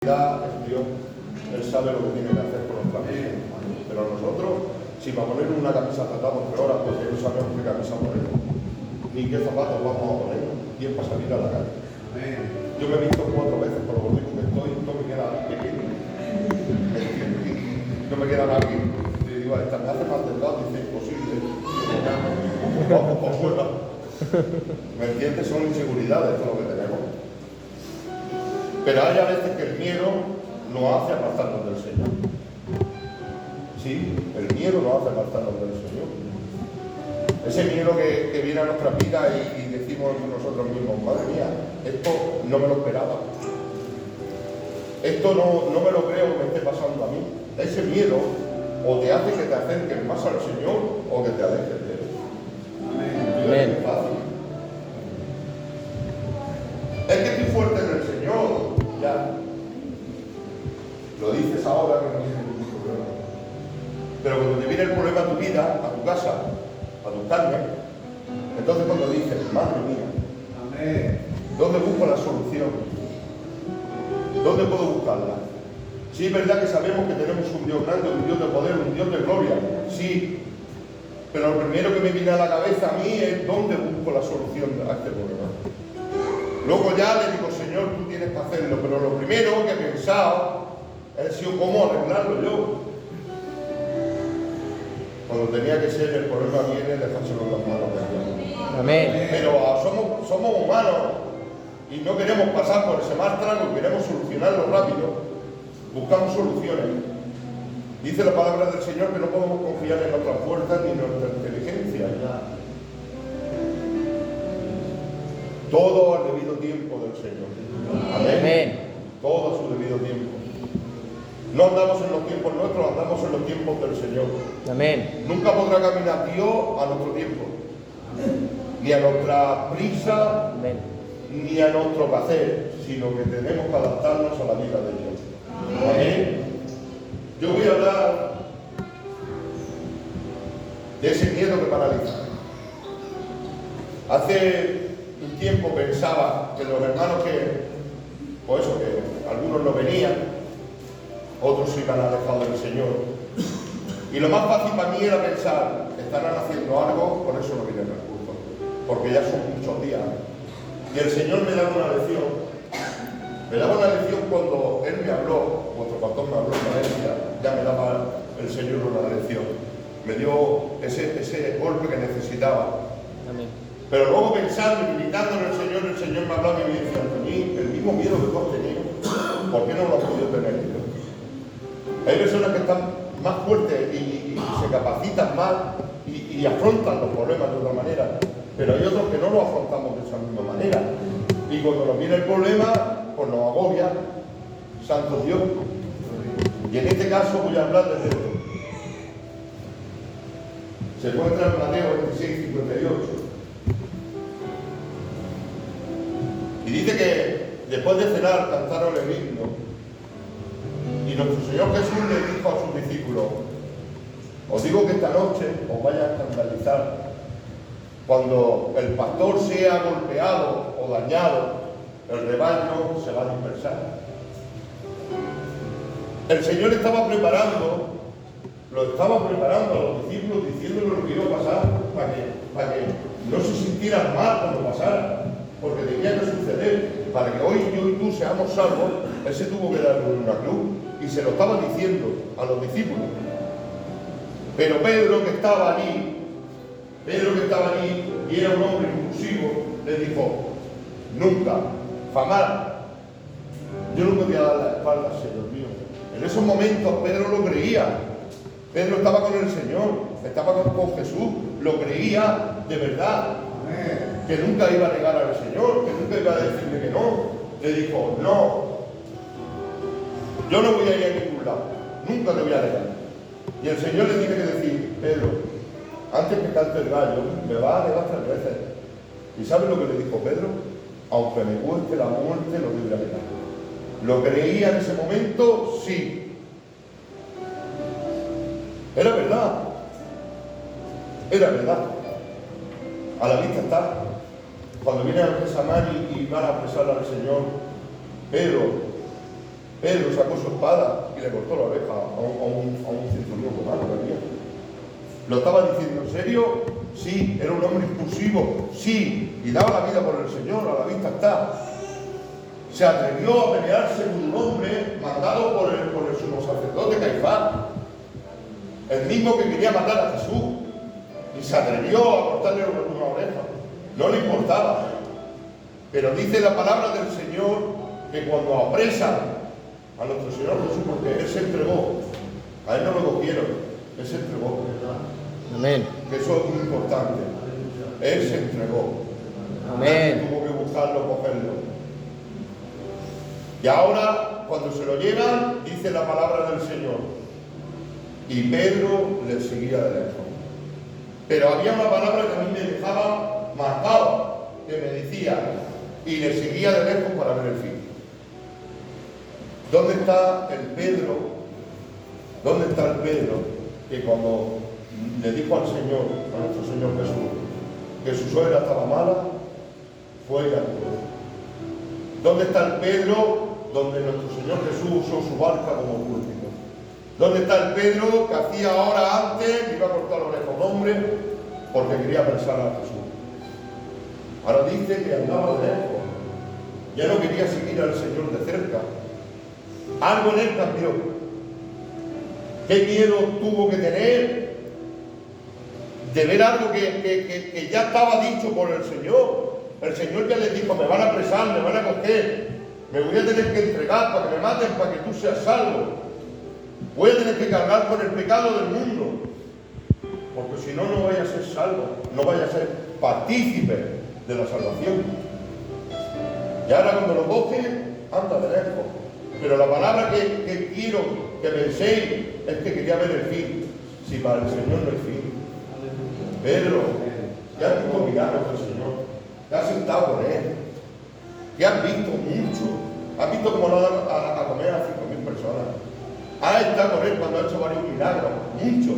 Es Dios, Él sabe lo que tiene que hacer por nuestra vida. Pero nosotros, si para poner una camisa tratamos 3 horas porque no sabemos qué camisa poner, ni qué zapatos vamos a poner, y es para salir a la calle. Yo me he visto 4 veces por lo único que estoy, no me queda pequeño. No me queda nadie. Y digo, esta me hace más delgado, dice, imposible. ¿Me entiendes? Son inseguridades todo lo que tenemos. Pero hay a veces que el miedo nos hace apartarnos del Señor. Sí, el miedo nos hace apartarnos del Señor. Ese miedo que viene a nuestra vida y decimos nosotros mismos, madre mía, esto no me lo esperaba. Esto no me lo creo que me esté pasando a mí. Ese miedo o te hace que te acerques más al Señor o que te alejes de Él. Amén. Es fácil. Es que estoy fuerte en el Señor. Ya. Lo dices ahora que no tienes ningún problema. Pero cuando te viene el problema a tu vida, a tu casa, a tu carne, entonces cuando dices, madre mía, amén, ¿dónde busco la solución? ¿Dónde puedo buscarla? Sí, es verdad que sabemos que tenemos un Dios grande, un Dios de poder, un Dios de gloria. Sí. Pero lo primero que me viene a la cabeza a mí es ¿dónde busco la solución a este problema? Luego ya le digo, Señor, tú tienes que hacerlo, pero lo primero que he pensado ha sido cómo arreglarlo yo. Cuando tenía que ser, el problema viene, dejárselo en las manos de Dios. Amén. Pero somos humanos y no queremos pasar por ese mal trago, queremos solucionarlo rápido. Buscamos soluciones. Dice la palabra del Señor que no podemos confiar en nuestras fuerzas ni en nuestra inteligencia. Todo al debido tiempo del Señor. Amén. Amén. Todo a su debido tiempo. No andamos en los tiempos nuestros, andamos en los tiempos del Señor. Amén. Nunca podrá caminar Dios a nuestro tiempo. Ni a nuestra prisa, amén, ni a nuestro placer, sino que tenemos que adaptarnos a la vida de Dios. Amén. Yo voy a hablar de ese miedo que paraliza. Hace un tiempo pensaba que los hermanos que algunos no venían, otros se iban alejados del Señor. Y lo más fácil para mí era pensar, estarán haciendo algo, por eso no vienen al culto, porque ya son muchos días. Y el Señor me daba una lección. Me daba una lección cuando Él me habló, vuestro pastor me habló en Valencia, ya me daba el Señor una lección. Me dio ese golpe que necesitaba. Amén. Pero luego pensando y meditando en el Señor me hablaba y me decía, Antonín, el mismo miedo que tú has tenido, ¿por qué no lo has podido tener yo? Hay personas que están más fuertes y se capacitan más y afrontan los problemas de otra manera, pero hay otros que no lo afrontamos de esa misma manera. Y cuando nos viene el problema, pues nos agobia. Santo Dios. Y en este caso voy a hablar de Pedro. Se encuentra en Mateo 26:58. Y dice que después de cenar cantaron el himno. Y nuestro Señor Jesús le dijo a sus discípulos, os digo que esta noche os vaya a escandalizar. Cuando el pastor sea golpeado o dañado, el rebaño se va a dispersar. El Señor lo estaba preparando a los discípulos, diciéndoles lo que iba a pasar para que no se sintieran mal cuando pasara, porque tenía que suceder. Para que hoy yo y tú seamos salvos, Él se tuvo que dar una cruz y se lo estaba diciendo a los discípulos. Pero Pedro, que estaba allí y era un hombre impulsivo, le dijo, nunca, jamás, yo no podía dar la espalda, Señor mío. En esos momentos Pedro lo creía. Pedro estaba con el Señor, estaba con Jesús, lo creía de verdad. Que nunca iba a negar al Señor, que nunca iba a decirle que no. Le dijo, no, yo no voy a ir a ningún lado, nunca te voy a negar. Y el Señor le tiene que decir, Pedro, antes que cante el gallo, me va a negar 3 veces. ¿Y sabes lo que le dijo Pedro? Aunque me cueste la muerte, no te voy a negar. ¿Lo creía en ese momento? Sí. Era verdad. Era verdad. A la vista está. Cuando viene a Samari y van a apresar al Señor, Pedro Pedro sacó su espada y le cortó la oreja a un centurión romano que había. ¿Lo estaba diciendo en serio? Sí. ¿Era un hombre impulsivo? Sí. Y daba la vida por el Señor, a la vista está. Se atrevió a pelearse con un hombre mandado por el sumo sacerdote Caifás, el mismo que quería matar a Jesús, y se atrevió a cortarle una oreja. No le importaba. Pero dice la palabra del Señor que cuando apresan a nuestro Señor Jesús, porque Él se entregó, a Él no lo cogieron, Él se entregó. Amén. Que eso es muy importante. Él se entregó. Amén. Tuvo que buscarlo, cogerlo. Y ahora, cuando se lo llevan, dice la palabra del Señor. Y Pedro le seguía de lejos. Pero había una palabra que a mí me dejaba marcado, que me decía, y le seguía de lejos para ver el fin. ¿Dónde está el Pedro? ¿Dónde está el Pedro que cuando le dijo al Señor, a nuestro Señor Jesús, que su suegra estaba mala, fue y actuó? ¿Dónde está el Pedro donde nuestro Señor Jesús usó su barca como púlpito? ¿Dónde está el Pedro que hacía ahora antes, que iba a cortar la oreja a un hombre porque quería apresar a Jesús? Ahora dice que andaba de lejos, ya no quería seguir al Señor de cerca. Algo en él cambió. ¿Qué miedo tuvo que tener de ver algo que ya estaba dicho por el Señor? El Señor ya le dijo, me van a apresar, me van a coger, me voy a tener que entregar para que me maten, para que tú seas salvo. Voy a tener que cargar con el pecado del mundo, porque si no, no vaya a ser salvo, no vaya a ser partícipe de la salvación. Y ahora cuando lo coge, anda de lejos. Pero la palabra que quiero que penséis es que quería ver el fin. Si para el Señor no hay fin. Pedro, ¿qué has visto milagros del Señor? ¿Qué has sentado con Él? ¿Qué has visto? Mucho. ¿Has visto cómo lo dan a comer a 5.000 personas? ¿Has estado con Él cuando ha hecho varios milagros? Mucho.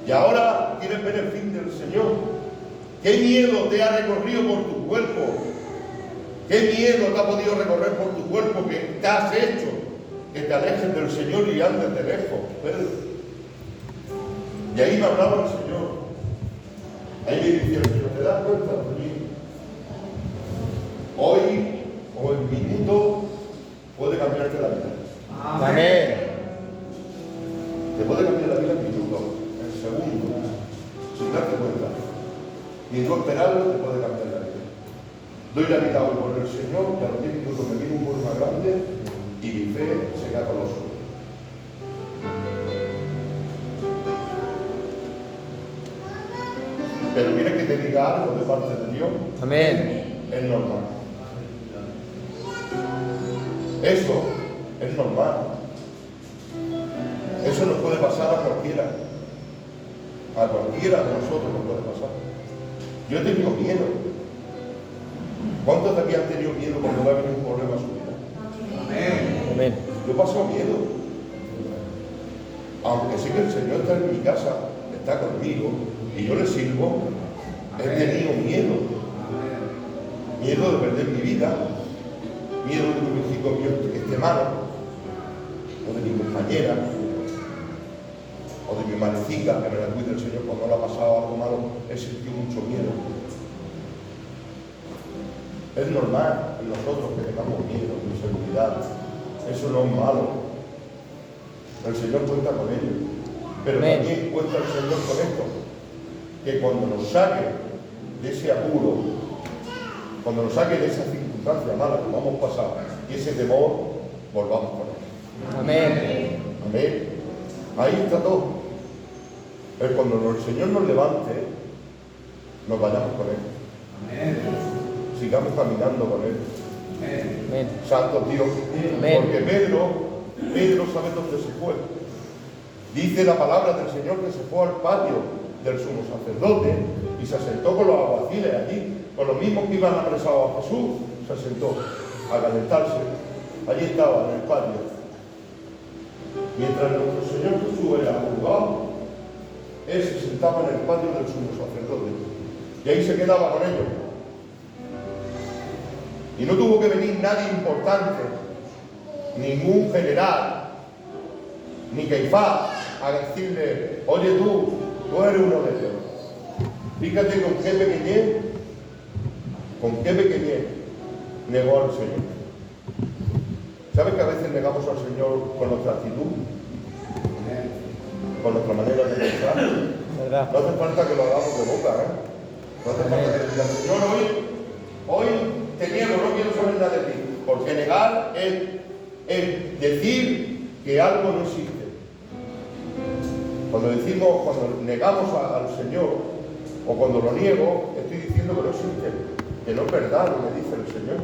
Y ahora quieres ver el fin del Señor. ¿Qué miedo te ha recorrido por tu cuerpo? ¿Qué miedo te ha podido recorrer por tu cuerpo que te has hecho que te alejes del Señor y andes de lejos, Pedro? Y ahí me hablaba el Señor. Ahí me decía el Señor, ¿te das cuenta de mí? Hoy o en minuto puede cambiarte la vida. Amén. Te puede cambiar la vida en minutos, en segundos, sin darte cuenta. Y en no esperarlo te puede cambiar la vida. Doy la vida hoy por el Señor, y a los 10 minutos me viene un problema grande y mi fe se cae con los ojos. Pero ¿quieres que te diga algo de parte de Dios? Amén. Es normal. Eso es normal. Eso nos puede pasar a cualquiera. A cualquiera de nosotros nos puede pasar. Yo he tenido miedo. ¿Cuántos de aquí han tenido miedo cuando va a venir un problema a su vida? Amén. Yo he pasado miedo. Aunque sé que el Señor está en mi casa, está conmigo, y yo le sirvo, he tenido miedo. Miedo de perder mi vida, miedo de que mi hijo mío esté malo, o de mi compañera, o de mi manecita, que me la cuide el Señor cuando le ha pasado algo malo, he sentido mucho miedo. Es normal en nosotros que tengamos miedo, inseguridad. Eso no es malo. El Señor cuenta con ello. Pero también cuenta el Señor con esto, que cuando nos saque de ese apuro, cuando nos saque de esa circunstancia mala que hemos pasado, y ese temor, volvamos con Él. Amén. Amén. Ahí está todo. Es cuando el Señor nos levante, nos vayamos con Él. Amén. Sigamos caminando con Él. Amén. Santo Dios. Amén. Porque Pedro sabe dónde se fue. Dice la palabra del Señor que se fue al patio del sumo sacerdote y se sentó con los alguaciles allí, con los mismos que iban apresados a Jesús. Se sentó a calentarse. Allí estaba en el patio. Mientras nuestro Señor Jesús era juzgado, Él se sentaba en el patio del sumo sacerdote. Y ahí se quedaba con ellos. Y no tuvo que venir nadie importante ningún general, ni Caifás, a decirle, oye tú eres uno de ellos. Fíjate con qué pequeñez negó al Señor. ¿Sabes que a veces negamos al Señor con nuestra actitud? Con nuestra manera de pensar. ¿Verdad? No hace falta que lo hagamos de boca, ¿eh? No hace falta que diga, Señor, hoy te niego, no quiero saber nada de ti. Porque negar es decir que algo no existe. Cuando negamos al Señor, o cuando lo niego, estoy diciendo que no existe, que no es verdad lo que dice el Señor.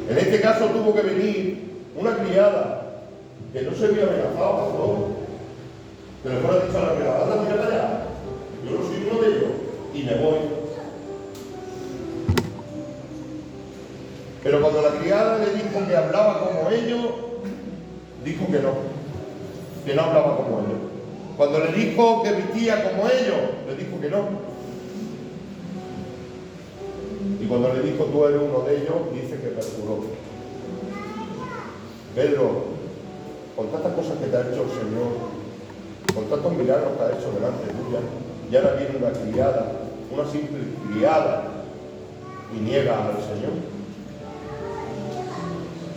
En este caso tuvo que venir una criada que no se había amenazado a todos, que le fuera dicho a la criada, anda, mira allá, yo no soy uno de ellos, y me voy. Pero cuando la criada le dijo que hablaba como ellos, dijo que no hablaba como ellos. Cuando le dijo que vestía como ellos, le dijo que no. Y cuando le dijo tú eres uno de ellos, dice que perjuró. Pedro, con tantas cosas que te ha hecho el Señor, con tantos milagros que ha hecho delante tuya, y ahora viene una criada, una simple criada, y niega al Señor.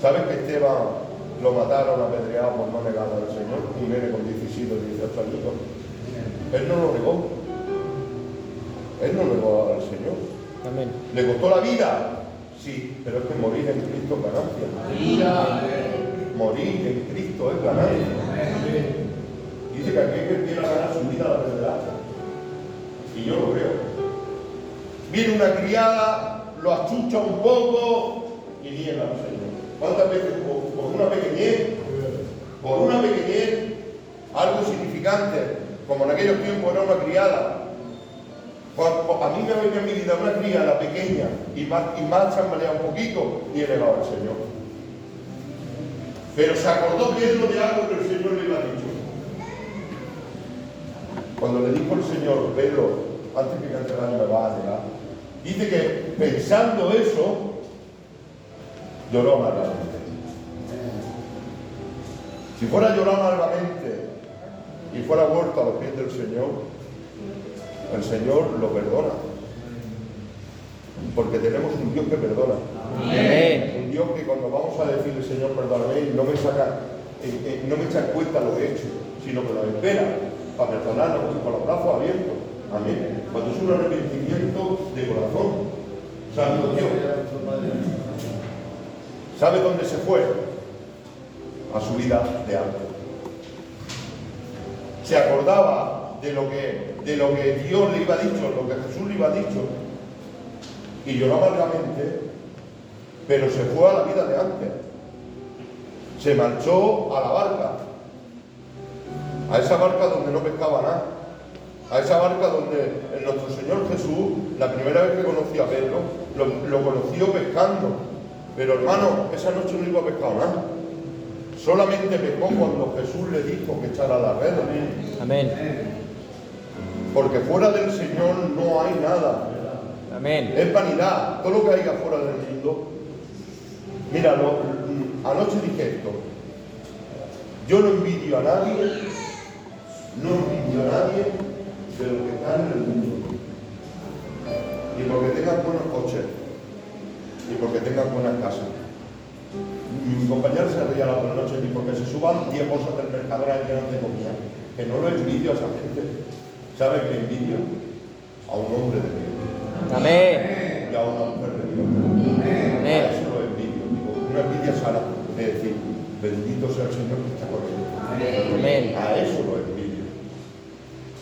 ¿Sabes que Esteban lo mataron apedreado por no negar al Señor? Un nene con 17 o 18 años. Él no lo negó. Él no negó al Señor. Amén. ¿Le costó la vida? Sí, pero es que morir en Cristo es ganancia. Morir en Cristo es ganancia. Dice que aquel que quiera ganar su vida la perderá. Y yo lo creo. Viene una criada, lo achucha un poco y niega al Señor. ¿Cuántas veces? Por una pequeñez, algo insignificante, como en aquellos tiempos era una criada. A mí me ha venido en mi vida una criada pequeña y más chambalea un poquito y he negado al Señor. Pero se acordó Pedro de algo que el Señor le iba a dicho. Cuando le dijo el Señor, Pedro, antes que cante el año me va a negar, dice que pensando eso, lloró amargamente. Si fuera a llorar amargamente y fuera vuelto a los pies del Señor, el Señor lo perdona. Porque tenemos un Dios que perdona. Amén. Un Dios que cuando vamos a decirle, Señor, perdóname, no me echa en cuenta lo que he hecho, sino que lo espera para perdonarnos con los brazos abiertos. Amén. Cuando es un arrepentimiento de corazón. Santo Dios. ¿Sabe dónde se fue? A su vida de antes. Se acordaba de lo que Dios le iba dicho, lo que Jesús le iba dicho, y lloró amargamente, pero se fue a la vida de antes. Se marchó a la barca, a esa barca donde no pescaba nada, a esa barca donde nuestro Señor Jesús, la primera vez que conoció a Pedro, lo conoció pescando. Pero hermano, esa noche no iba a pescar nada. Solamente pescó cuando Jesús le dijo que echara la red. Amén. Porque fuera del Señor no hay nada. Amén. Es vanidad. Todo lo que haya fuera del mundo. Mira, anoche dije esto. Yo no envidio a nadie de lo que está en el mundo. Y porque tengan buenos coches. Y porque tengan buenas casas. Mi compañero se reía la otra noche y porque se suban 10 bolsas del Mercadona llenas de comida. Que no lo envidio a esa gente. ¿Sabe qué envidio? A un hombre de Dios. Amén. Y a una mujer de Dios. Amén. A eso lo envidio. Digo, una envidia sana de decir, bendito sea el Señor que está con él. Amén. A eso lo envidio.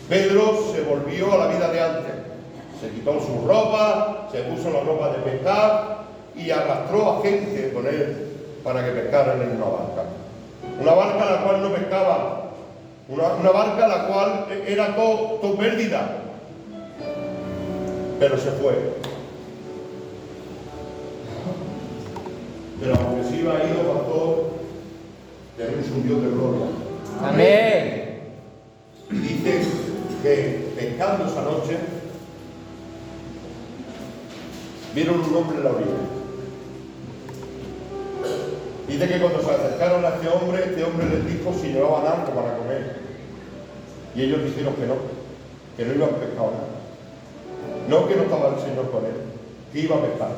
Pedro se volvió a la vida de antes. Se quitó su ropa, se puso la ropa de pescar y arrastró a gente con él para que pescaran en una barca. Una barca a la cual no pescaban. Una barca a la cual era todo pérdida. Pero se fue. Pero aunque se iba ido, pastor, tenemos un Dios de gloria. Amén. Dice que pescando esa noche, vieron un hombre en la orilla. Y Dice que cuando se acercaron a este hombre les dijo si llevaban algo para comer. Y ellos dijeron que no iban a pescar nada. No, que no estaba el Señor con él, que iba a pescar.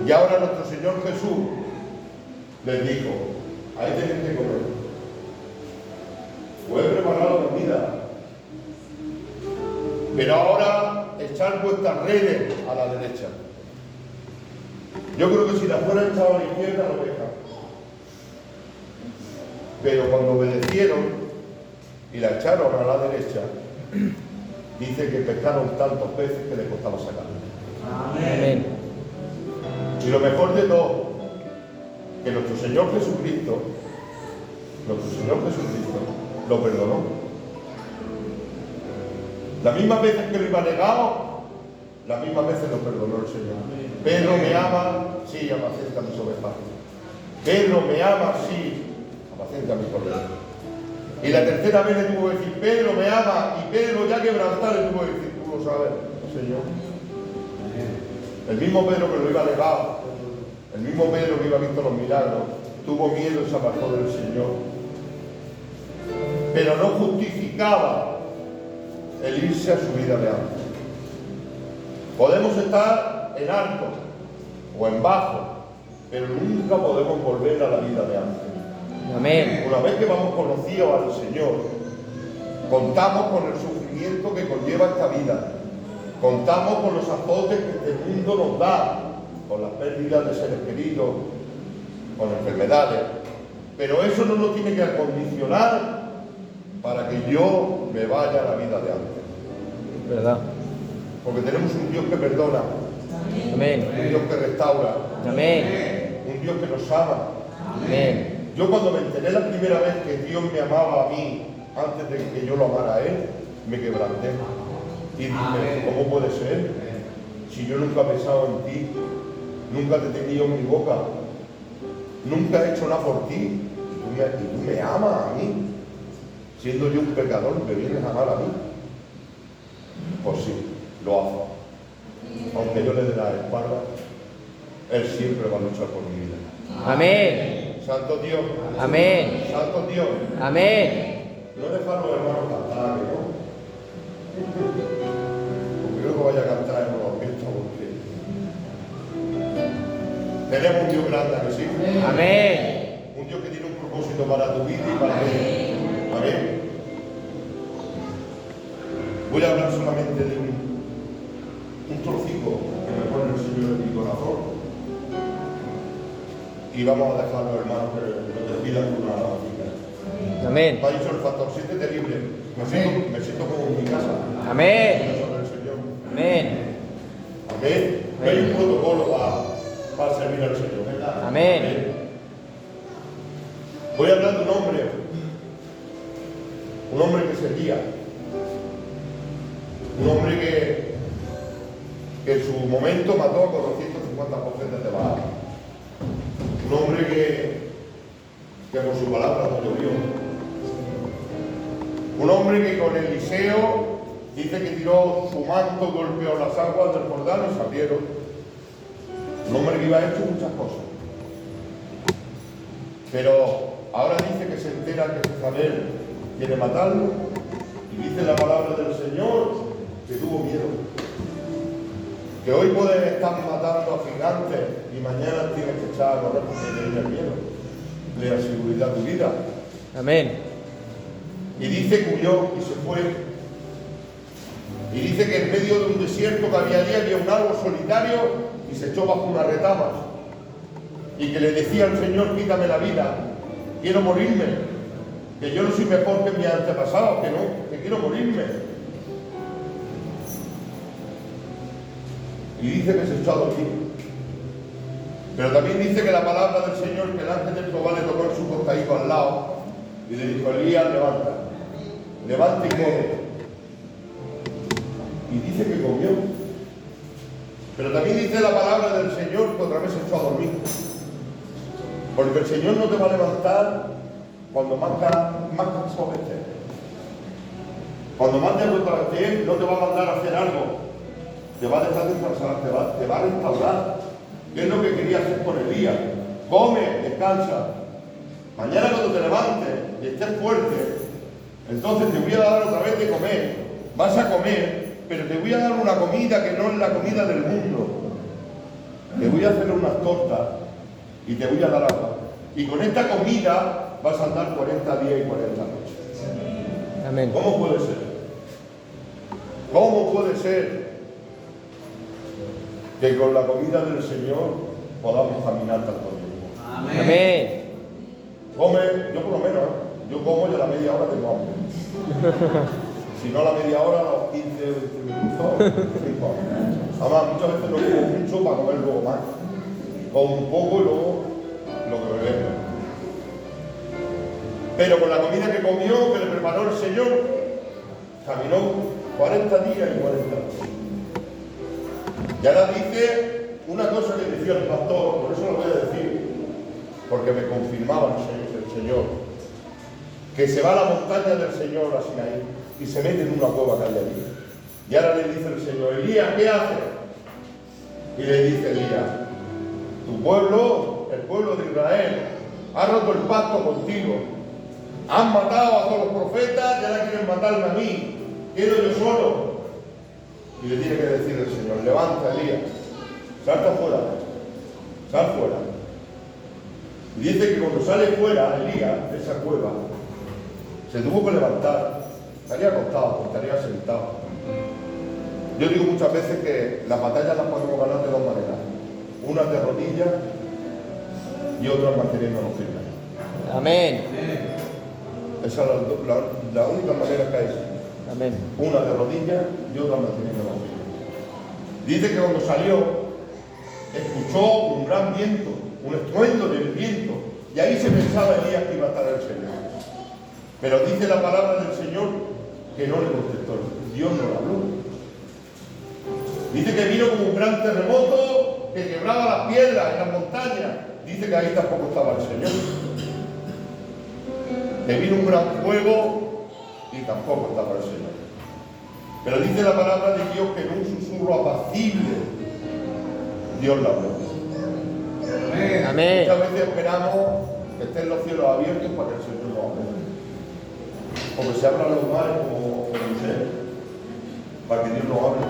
Y ahora nuestro Señor Jesús les dijo, ahí tenéis que comer. Os he preparado comida. Pero ahora echad vuestras redes a la derecha. Yo creo que si la fuera echado a la izquierda no pescan. Pero cuando obedecieron y la echaron a la derecha, dice que pescaron tantos peces que les costaba sacarla. Amén. Y lo mejor de todo, que nuestro Señor Jesucristo lo perdonó. Las mismas veces que lo iba negado, las mismas veces lo perdonó el Señor. Pedro me ama, sí, apacienta mis ovejas. Pedro me ama, sí, apacienta mi cordero. Y la tercera vez le tuvo que decir, Pedro me ama, y Pedro ya quebrantar le tuvo que decir, tú lo sabes, Señor. El mismo Pedro que lo iba negado, el mismo Pedro que iba visto los milagros, tuvo miedo y se apartó del Señor. Pero no justificaba el irse a su vida de antes. Podemos estar en alto o en bajo, pero nunca podemos volver a la vida de antes. Amén. Una vez que vamos conocidos al Señor, contamos con el sufrimiento que conlleva esta vida. Contamos con los azotes que este mundo nos da, con las pérdidas de seres queridos, con enfermedades. Pero eso no nos tiene que acondicionar para que yo me vaya a la vida de antes. ¿Verdad? Porque tenemos un Dios que perdona, Amén. un Dios que restaura, Amén. un Dios que nos ama. Amén. Yo cuando me enteré la primera vez que Dios me amaba a mí, antes de que yo lo amara a Él, me quebranté. Y dije, ¿cómo puede ser? Si yo nunca he pensado en ti, nunca te he tenido en mi boca, nunca he hecho nada por ti, y tú me amas a mí, siendo yo un pecador, me vienes a amar a mí. Pues sí, lo hace. Aunque yo le dé la espalda, Él siempre va a luchar por mi vida. Amén. Santo Dios. Amén. Santo Dios. Amén. No dejar a los hermanos cantar, ¿no? Porque creo que vaya a cantar en una orquesta, porque tenemos un Dios grande, ¿que sí? Amén. Un Dios que tiene un propósito para tu vida y para mí. Amén. Voy a hablar solamente de un trocico que me pone el Señor en mi corazón. Y vamos a dejar a los hermanos que nos despidan con una alabanza. Amén. Me ha dicho el factor 7 terrible. Me siento como en mi casa. Amén. Sobre el Señor. Amén. Amén. No hay un protocolo para servir al Señor, ¿verdad? Amén. Voy a hablar de un hombre que servía. Un hombre que en su momento mató a 450 profetas de Baal. Un hombre que por su palabra no llovió. Un hombre que con Eliseo dice que tiró su manto, golpeó las aguas del Jordán y salieron. Un hombre que iba a hecho muchas cosas. Pero ahora dice que se entera que Jezabel quiere matarlo y dice la palabra del Señor que tuvo miedo. Que hoy pueden estar matando a gigantes y mañana tienes que echar a correr porque tienes miedo. Le da seguridad a tu vida. Amén. Y dice que huyó y se fue. Y dice que en medio de un desierto que había allí había un árbol solitario y se echó bajo unas retamas. Y que le decía al Señor, quítame la vida, quiero morirme. Que yo no soy mejor que mi antepasado, que no, que quiero morirme. Y dice que se echó a dormir. Pero también dice que la palabra del Señor, que el ángel del Jehová le tocó en su costadito al lado y le dijo, Elías, levanta y come. Y dice que comió. Pero también dice la palabra del Señor que otra vez se echó a dormir. Porque el Señor no te va a levantar cuando más cansado estés. Cuando más derrotado estés, no te va a mandar a hacer algo. Te va a dejar descansar, te va a restaurar. ¿Qué es lo que quería hacer con Elías? come, descansa. Mañana cuando te levantes y estés fuerte, entonces te voy a dar otra vez de comer. Vas a comer, pero te voy a dar una comida que no es la comida del mundo. Te voy a hacer unas tortas y te voy a dar agua. Y con esta comida vas a andar 40 días y 40 noches. Amén. ¿Cómo puede ser? ¿Cómo puede ser que con la comida del Señor podamos caminar tanto tiempo? Amén. Come, yo por lo menos, yo como y a la media hora tengo hambre. Si no a la media hora, a los 15 o 20 minutos, tengo hambre. Además, muchas veces no como mucho para comer luego más. Como un poco y luego lo que me venga. Pero con la comida que comió, que le preparó el Señor, caminó 40 días y 40 noches. Y ahora dice una cosa que decía el pastor, por eso lo voy a decir, porque me confirmaba el Señor, que se va a la montaña del Señor, a Sinaí, y se mete en una cueva que hay allí. Y ahora le dice el Señor: Elías, ¿qué haces? Y le dice Elías: tu pueblo, el pueblo de Israel, ha roto el pacto contigo. Han matado a todos los profetas y ahora quieren matarme a mí. Quiero yo solo. Y le tiene que decir el Señor: levanta, Elías, salta fuera, sal fuera. Y dice que cuando sale fuera Elías de esa cueva, se tuvo que levantar. Estaría acostado, estaría sentado. Yo digo muchas veces que las batallas las podemos ganar de dos maneras: una de rodillas y otra manteniéndonos firmes. Amén. Esa es la única manera que hay. Amén. Una de rodillas y otra manteniéndonos firmes. Dice que cuando salió, escuchó un gran viento, un estruendo del viento, y ahí se pensaba Elías que iba a estar el Señor. Pero dice la palabra del Señor que no le contestó, Dios no le habló. Dice que vino como un gran terremoto que quebraba las piedras en las montañas. Dice que ahí tampoco estaba el Señor. Que vino un gran fuego y tampoco estaba el Señor. Pero dice la palabra de Dios que en un susurro apacible Dios le habló. Amén. Muchas veces esperamos que estén los cielos abiertos para que el Señor nos hable. O que se abran los mares como Moisés, para que Dios nos hable.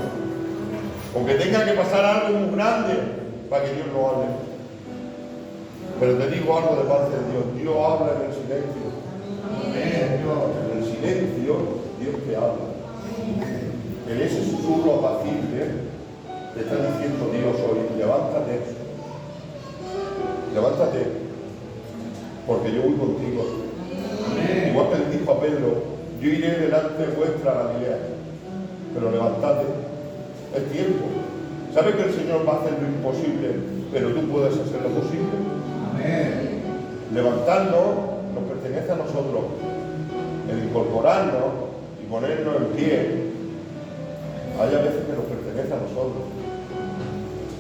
O que tenga que pasar algo muy grande para que Dios nos hable. Pero te digo algo de parte de Dios: Dios habla en el silencio. En el silencio Dios te habla. En ese susurro apacible te está diciendo Dios hoy: levántate, levántate, porque yo voy contigo. Igual que le dijo a Pedro: yo iré delante vuestra a Galilea, pero levantate, es tiempo. ¿Sabes que el Señor va a hacer lo imposible, pero tú puedes hacer lo posible? Amén. Levantarnos nos pertenece a nosotros. El incorporarnos y ponernos en pie, hay a veces que nos pertenece a nosotros.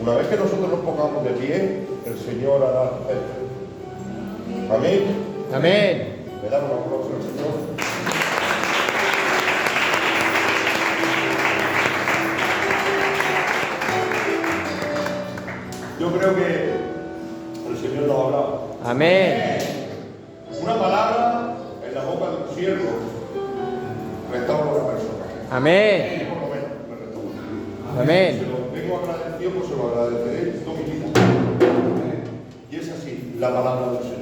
Una vez que nosotros nos pongamos de pie, el Señor hará esto. Amén. Amén. Le damos un aplauso al Señor. Yo creo que el Señor nos ha hablado. Amén. Una palabra en la boca de un siervo restaura a una persona. Amén. Yo por lo menos me restaura. Amén. Si lo vengo agradecido, pues se lo agradeceré toda mi vida. Y es así la palabra del Señor.